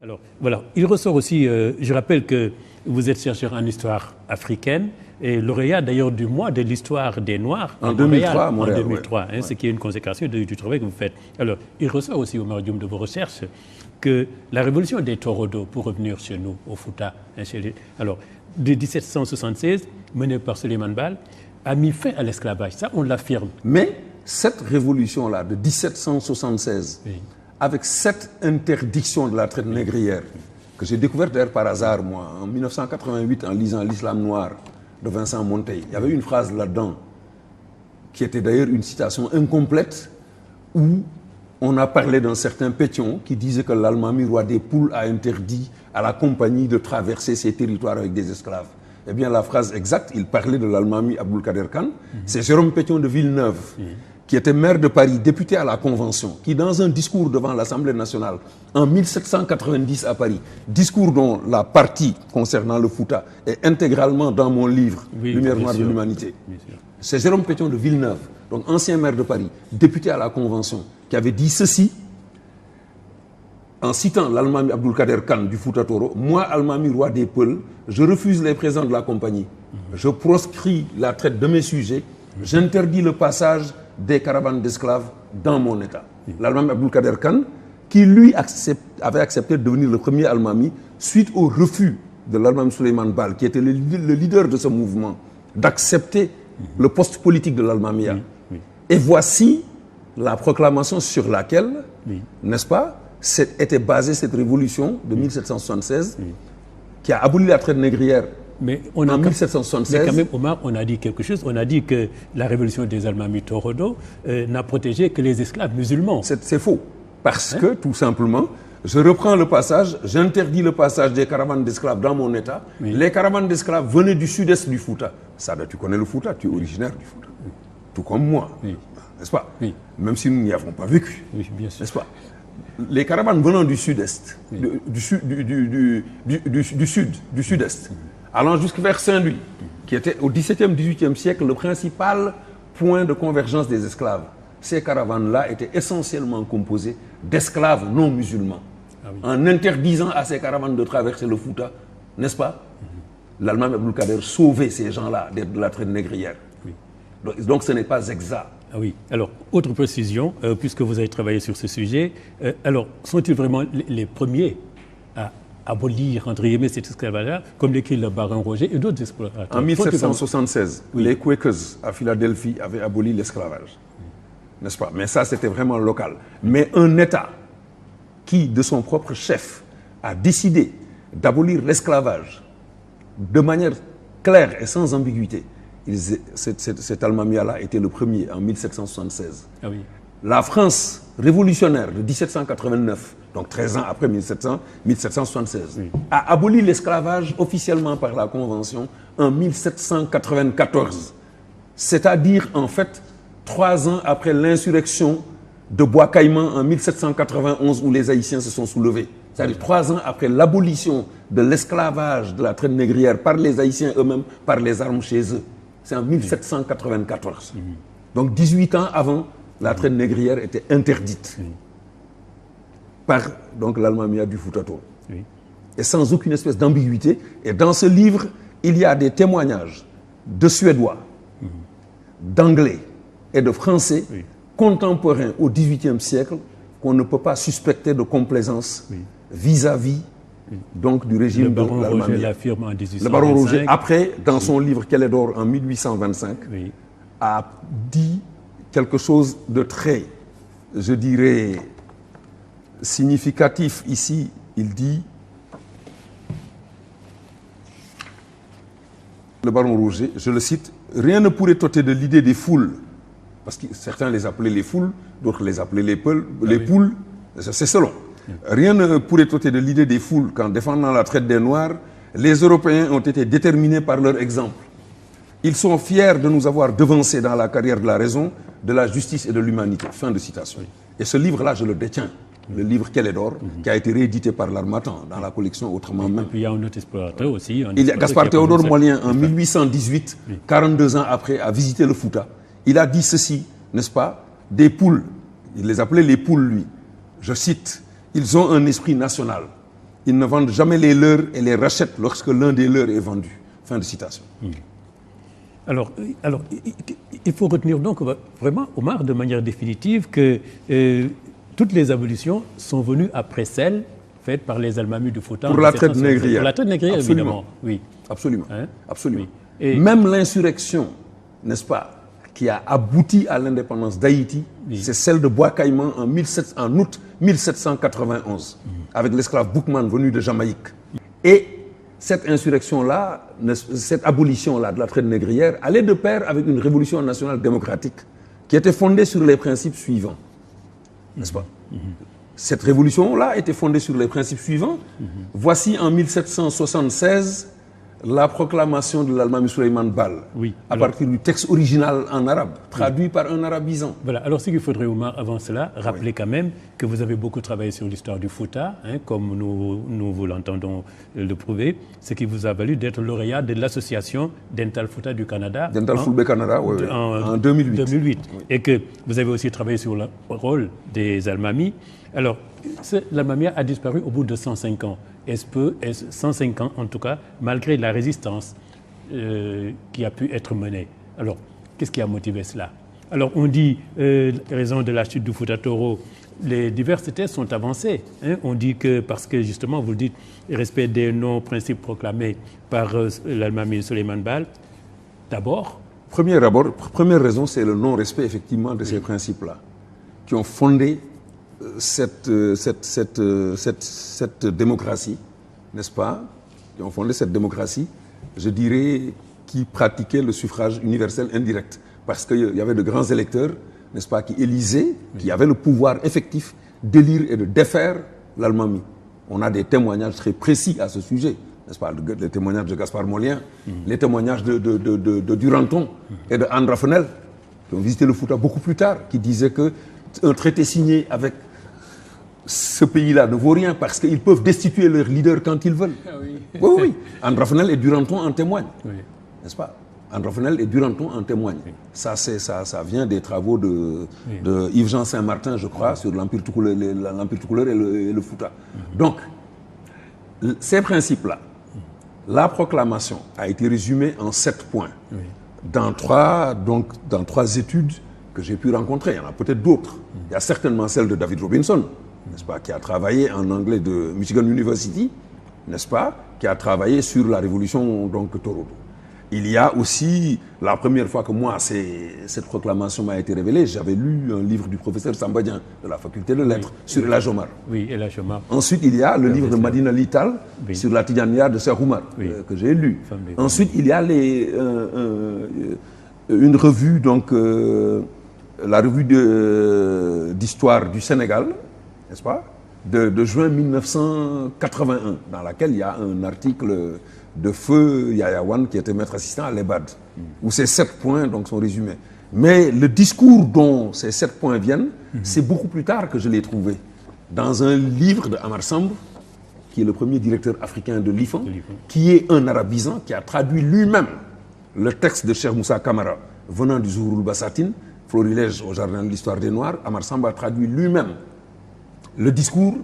Alors, voilà, il ressort aussi, je rappelle que vous êtes chercheur en histoire africaine et lauréat d'ailleurs du mois de l'histoire des Noirs en 2003, Montréal, en 2003, ouais. Ce qui est une consécration du travail que vous faites. Alors, il ressort aussi au médium de vos recherches que la révolution des Torodo, pour revenir chez nous, au Fouta, alors, de 1776, menée par Suleiman Baal, a mis fin à l'esclavage. Ça, on l'affirme. Mais cette révolution-là de 1776, oui, avec cette interdiction de la traite négrière, que j'ai découverte d'ailleurs par hasard, moi, en 1988, en lisant L'Islam noir de Vincent Monteil. Il y avait une phrase là-dedans, qui était d'ailleurs une citation incomplète, où on a parlé d'un certain Pétion qui disait que l'Almami, roi des poules, a interdit à la compagnie de traverser ses territoires avec des esclaves. Eh bien, la phrase exacte, il parlait de l'Almami Aboulkader Khan. C'est Jérôme Pétion de Villeneuve, qui était maire de Paris, député à la Convention, qui, dans un discours devant l'Assemblée nationale, en 1790 à Paris, discours dont la partie concernant le Fouta est intégralement dans mon livre, Lumière noire de l'humanité. C'est Jérôme Pétion de Villeneuve, donc ancien maire de Paris, député à la Convention, qui avait dit ceci, en citant l'Almami Aboulkader Khan du Fouta Toro: moi, Almami, roi des Peuls, je refuse les présents de la compagnie. Je proscris la traite de mes sujets. J'interdis le passage des caravanes d'esclaves dans mon État. L'Almami Aboulkader Khan, qui lui avait accepté de devenir le premier Almami suite au refus de l'Almami Suleiman Baal, qui était le leader de ce mouvement, d'accepter le poste politique de l'Almamia. Et voici la proclamation sur laquelle, n'est-ce pas, était basée cette révolution de 1776, qui a aboli la traite négrière. Mais on a en 1776. Mais quand même, Omar, on a dit quelque chose. On a dit que la révolution des Almami Torodo n'a protégé que les esclaves musulmans. C'est faux. Parce que, tout simplement, je reprends le passage, j'interdis le passage des caravanes d'esclaves dans mon État. Les caravanes d'esclaves venaient du sud-est du Fouta. Ça, tu connais le Fouta, tu es originaire du Fouta. Tout comme moi, n'est-ce pas? Même si nous n'y avons pas vécu, n'est-ce pas? Les caravanes venant du sud-est, du sud-est, allant jusque vers Saint-Louis, qui était au XVIIe, XVIIIe siècle le principal point de convergence des esclaves. Ces caravanes-là étaient essentiellement composées d'esclaves non musulmans. En interdisant à ces caravanes de traverser le Fouta, n'est-ce pas, l'Almami Aboulkader sauvait ces gens-là de la traite négrière. Donc ce n'est pas exact. Ah oui. Alors, autre précision, puisque vous avez travaillé sur ce sujet, alors, sont-ils vraiment les premiers à abolir, entre guillemets, cet esclavage, comme l'écrit le baron Roger et d'autres explorateurs? En 1776, les Quakers à Philadelphie avaient aboli l'esclavage, n'est-ce pas? Mais ça, c'était vraiment local. Mais un État qui, de son propre chef, a décidé d'abolir l'esclavage de manière claire et sans ambiguïté, cet Almamia-là était le premier en 1776. La France révolutionnaire de 1789, donc 13 ans après 1776, a aboli l'esclavage officiellement par la Convention en 1794. C'est-à-dire, en fait, 3 ans après l'insurrection de Bois-Caïman en 1791 où les Haïtiens se sont soulevés. C'est-à-dire 3 ans après l'abolition de l'esclavage, de la traite négrière par les Haïtiens eux-mêmes, par les armes chez eux. C'est en 1794. Donc 18 ans avant, la traite négrière était interdite par l'Almamia du Fouta Toro. Et sans aucune espèce d'ambiguïté. Et dans ce livre, il y a des témoignages de Suédois, d'Anglais et de Français contemporains au XVIIIe siècle qu'on ne peut pas suspecter de complaisance vis-à-vis donc du régime de l'Almamia. Le baron Roger l'affirme en 1825. Le baron Roger, après, dans son livre Quel est d'or en 1825, a dit quelque chose de très, je dirais, significatif ici. Il dit, le baron Roger, je le cite, « Rien ne pourrait ôter de l'idée des foules », parce que certains les appelaient les foules, d'autres les appelaient les poules, c'est selon. Rien ne pourrait ôter de l'idée des foules qu'en défendant la traite des Noirs, les Européens ont été déterminés par leur exemple. Ils sont fiers de nous avoir devancés dans la carrière de la raison, de la justice et de l'humanité. Fin de citation. Et ce livre-là, je le détiens. Le livre Quel est d'or, qui a été réédité par l'Harmattan dans la collection Autrement Même. Et puis il y a un autre explorateur aussi. Il y a Gaspard Théodore Mollien, en 1818, 42 ans après, a visité le Fouta. Il a dit ceci, n'est-ce pas? Des poules, il les appelait les poules, lui. Je cite, ils ont un esprit national. ils ne vendent jamais les leurs et les rachètent lorsque l'un des leurs est vendu. Fin de citation. Alors, il faut retenir donc vraiment, Omar, de manière définitive, que toutes les abolitions sont venues après celles faites par les Almamis du Fouta. Pour la traite négrière. Pour la traite négrière, évidemment. Oui. Absolument. Hein? Absolument. Oui. Et même l'insurrection, n'est-ce pas, qui a abouti à l'indépendance d'Haïti, c'est celle de Bois Caïman en août 1791, avec l'esclave Boukman venu de Jamaïque. Et cette insurrection-là, cette abolition-là de la traite négrière allait de pair avec une révolution nationale démocratique qui était fondée sur les principes suivants, n'est-ce pas? Cette révolution-là était fondée sur les principes suivants. Voici en 1776 la proclamation de l'Almami Souleymane Baal, à partir du texte original en arabe, traduit par un arabisant. Voilà, alors ce qu'il faudrait, Omar, avant cela, rappeler quand même que vous avez beaucoup travaillé sur l'histoire du Fouta, comme nous vous l'entendons le prouver, ce qui vous a valu d'être lauréat de l'association Dental Fouta du Canada. Dental Fulbe Canada, en 2008. Et que vous avez aussi travaillé sur le rôle des Almamis. Alors, l'Almami a disparu au bout de 105 ans. Est-ce 105 ans en tout cas, malgré la résistance qui a pu être menée. Alors, qu'est-ce qui a motivé cela? Alors, on dit, raison de la chute du Fouta Toro, les diverses thèses sont avancées. On dit que, parce que justement, vous le dites, respect des non-principes proclamés par l'Almami Souleymane Baal, d'abord. Première raison, c'est le non-respect effectivement de ces principes-là, qui ont fondé cette démocratie, n'est-ce pas, qui ont fondé cette démocratie, je dirais, qui pratiquait le suffrage universel indirect. Parce qu'il y avait de grands électeurs, n'est-ce pas, qui élisaient, qui avaient le pouvoir effectif d'élire et de défaire l'Almami. On a des témoignages très précis à ce sujet, n'est-ce pas, les témoignages de Gaspard Molien, les témoignages de Duranton et de Anne Raffenel, qui ont visité le Fouta beaucoup plus tard, qui disaient qu'un traité signé avec ce pays-là ne vaut rien parce qu'ils peuvent destituer leur leader quand ils veulent. Ah oui. Oui. Anne Raffenel et Duranton en témoignent. N'est-ce pas? Anne Raffenel et Duranton en témoignent. Ça vient des travaux de Yves-Jean Saint-Martin, je crois, sur l'Empire Toucouleur et le Fouta. Donc, ces principes-là, la proclamation a été résumée en 7 points. Dans trois études que j'ai pu rencontrer. Il y en a peut-être d'autres. Il y a certainement celle de David Robinson, n'est-ce pas, qui a travaillé en anglais de Michigan University, n'est-ce pas, qui a travaillé sur la révolution Torodo. Il y a aussi, la première fois que moi, cette proclamation m'a été révélée, j'avais lu un livre du professeur Sambadian de la faculté de lettres sur El Hadj Omar. Oui, El Hadj Omar. Ensuite, il y a le livre de Madina Lital sur la Tidjaniya de Cheikh Oumar, que j'ai lu. Ensuite, il y a une revue, la revue d'histoire du Sénégal, n'est-ce pas, de juin 1981, dans laquelle il y a un article de feu Yahya Wane, qui était maître assistant à l'EBAD, où ces 7 points sont résumés. Mais le discours dont ces 7 points viennent, c'est beaucoup plus tard que je l'ai trouvé. Dans un livre de Amar Samb, qui est le premier directeur africain de l'IFAN, qui est un arabisant, qui a traduit lui-même le texte de Cheikh Moussa Kamara, venant du Zouroul Bassatine, florilège au jardin de l'histoire des Noirs. Amar Samb a traduit lui-même le discours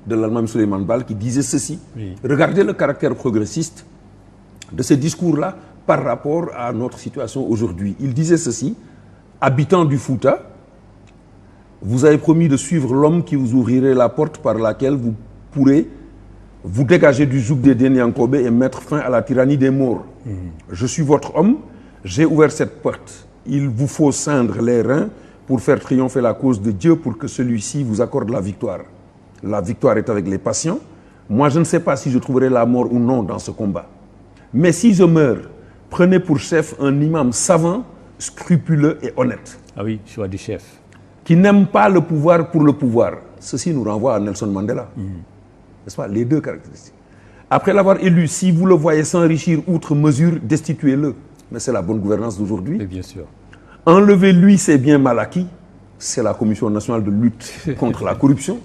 de l'Almami Souleymane Baal qui disait ceci. Regardez le caractère progressiste de ce discours-là par rapport à notre situation aujourd'hui. Il disait ceci: habitants du Fouta, vous avez promis de suivre l'homme qui vous ouvrirait la porte par laquelle vous pourrez vous dégager du joug des Denyankobe et mettre fin à la tyrannie des morts. Je suis votre homme, j'ai ouvert cette porte. Il vous faut ceindre les reins pour faire triompher la cause de Dieu, pour que celui-ci vous accorde la victoire. La victoire est avec les patients. Moi, je ne sais pas si je trouverai la mort ou non dans ce combat. Mais si je meurs, prenez pour chef un imam savant, scrupuleux et honnête. Ah oui, choix du chef. Qui n'aime pas le pouvoir pour le pouvoir. Ceci nous renvoie à Nelson Mandela. N'est-ce pas? Les deux caractéristiques. Après l'avoir élu, si vous le voyez s'enrichir outre mesure, destituez-le. Mais c'est la bonne gouvernance d'aujourd'hui. Bien sûr. Enlevez-lui ses biens mal acquis. C'est la Commission nationale de lutte contre la corruption.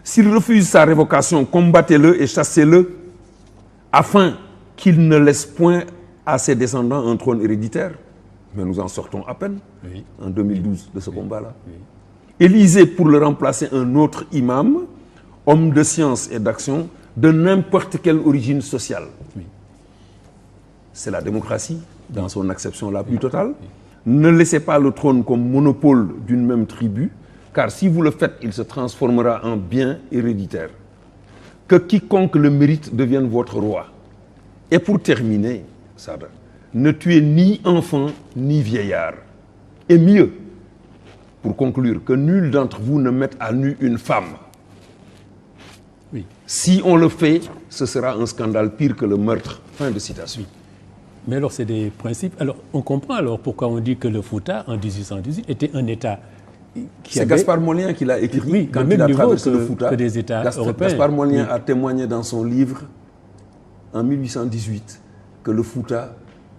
S'il refuse sa révocation, combattez-le et chassez-le afin qu'il ne laisse point à ses descendants un trône héréditaire. Mais nous en sortons à peine en 2012 de ce combat-là. Élisez pour le remplacer un autre imam, homme de science et d'action, de n'importe quelle origine sociale. Oui. C'est la démocratie, dans son acception la plus totale. Ne laissez pas le trône comme monopole d'une même tribu, car si vous le faites, il se transformera en bien héréditaire. Que quiconque le mérite devienne votre roi. Et pour terminer, Sada, ne tuez ni enfant ni vieillard. Et mieux, pour conclure, que nul d'entre vous ne mette à nu une femme. Oui. Si on le fait, ce sera un scandale pire que le meurtre. Fin de citation. Oui. Mais alors, c'est des principes. Alors, on comprend alors pourquoi on dit que le Fouta, en 1818, était un État qui C'est Gaspard Molien qui l'a écrit, oui, quand même il a niveau traversé le Fouta. que des États européens. Gaspard Molien oui. a témoigné dans son livre, en 1818, que le Fouta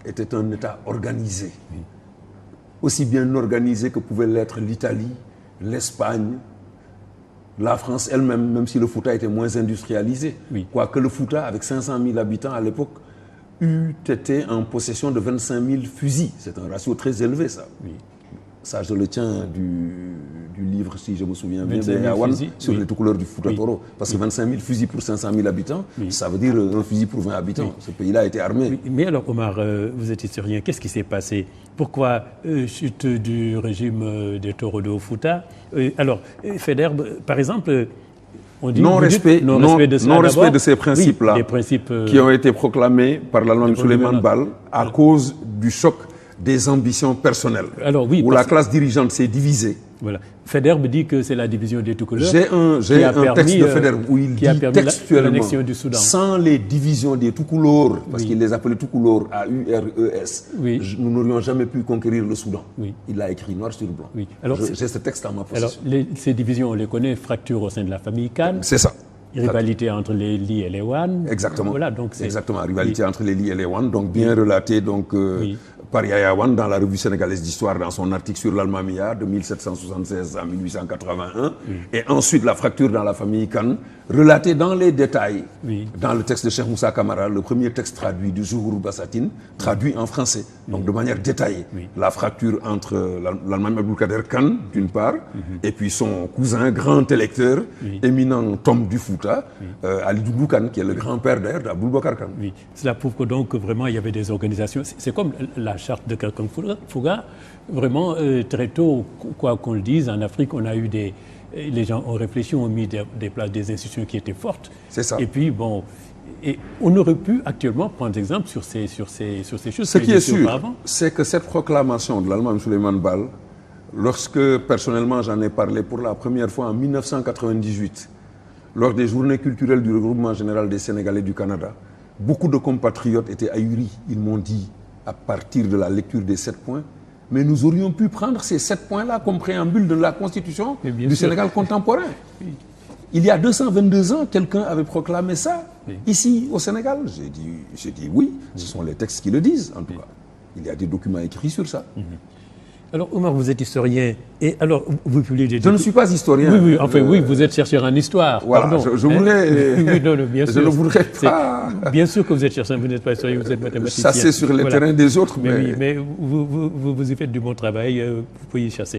était un État organisé. Oui. Aussi bien organisé que pouvait l'être l'Italie, l'Espagne, la France elle-même, même si le Fouta était moins industrialisé. Oui. Quoique le Fouta, avec 500 000 habitants à l'époque, eût été en possession de 25 000 fusils. C'est un ratio très élevé, ça. Oui. Ça, je le tiens du livre, si je me souviens bien, d'Ayawan, sur les couleurs du Fouta Toro. Parce que 25 000 fusils pour 500 000 habitants, ça veut dire un fusil pour 20 habitants. Oui. Ce pays-là a été armé. Oui. Mais alors, Omar, vous êtes historien, qu'est-ce qui s'est passé? Pourquoi chute du régime des Torodo au Fouta? Alors, Faidherbe, par exemple... On dit non-respect de ces principes-là, oui, qui ont été proclamés par la loi Souleymane Baal à cause du choc des ambitions personnelles, alors, oui, où la classe dirigeante s'est divisée. Voilà. Faidherbe dit que c'est la division des Toucouleurs. J'ai un texte de Faidherbe où il dit textuellement, du Soudan. Sans les divisions des Toucouleurs, parce qu'il les appelait Toucouleurs, A-U-R-E-S, nous n'aurions jamais pu conquérir le Soudan. Oui. Il l'a écrit noir sur blanc. Oui. J'ai ce texte en ma possession. Alors, ces divisions, on les connaît, fractures au sein de la famille Khan. C'est ça. Rivalité entre les Li et les Wan. Exactement. Voilà, donc exactement, rivalité entre les Li et les Wan, donc bien relaté par Yahya Wan dans la revue sénégalaise d'histoire, dans son article sur l'Almamia de 1776 à 1881. Et ensuite la fracture dans la famille Khan, relatée dans les détails, dans le texte de Cheikh Moussa Kamara, le premier texte traduit du Zuhur Bassatine, traduit en français, donc de manière détaillée. La fracture entre l'Almami Abdulkader Khan, d'une part, et puis son cousin, grand électeur, éminent Tom du Fouta, Ali Doudou Khan, qui est le grand-père d'ailleurs d'Aboubakar Khan. Oui, cela prouve que donc vraiment il y avait des organisations. C'est comme la charte de Kakang Fouga. Vraiment, très tôt, quoi qu'on le dise, en Afrique, on a eu les gens ont réfléchi, ont mis des institutions qui étaient fortes. C'est ça. Et puis, bon, et on aurait pu actuellement prendre exemple sur ces choses. Ce qui est sûr, c'est que cette proclamation de l'Allemagne Souleymane Baal, lorsque personnellement j'en ai parlé pour la première fois en 1998, lors des journées culturelles du regroupement général des Sénégalais du Canada, beaucoup de compatriotes étaient ahuris. Ils m'ont dit, à partir de la lecture des 7 points, mais nous aurions pu prendre ces 7 points-là comme préambule de la Constitution du Sénégal contemporain. Oui. Il y a 222 ans, quelqu'un avait proclamé ça, ici au Sénégal. J'ai dit oui, ce sont les textes qui le disent, en tout cas. Il y a des documents écrits sur ça. Alors, Omar, vous êtes historien, et alors, vous publiez des... Je ne suis pas historien. Oui, oui, enfin, oui, vous êtes chercheur en histoire. Voilà, pardon, je voulais... oui, non, bien sûr. Je ne voudrais pas... Bien sûr que vous êtes chercheur, vous n'êtes pas historien, vous êtes mathématicien. Ça, c'est sur les terrains des autres, mais... Oui, mais vous y faites du bon travail, vous pouvez y chasser.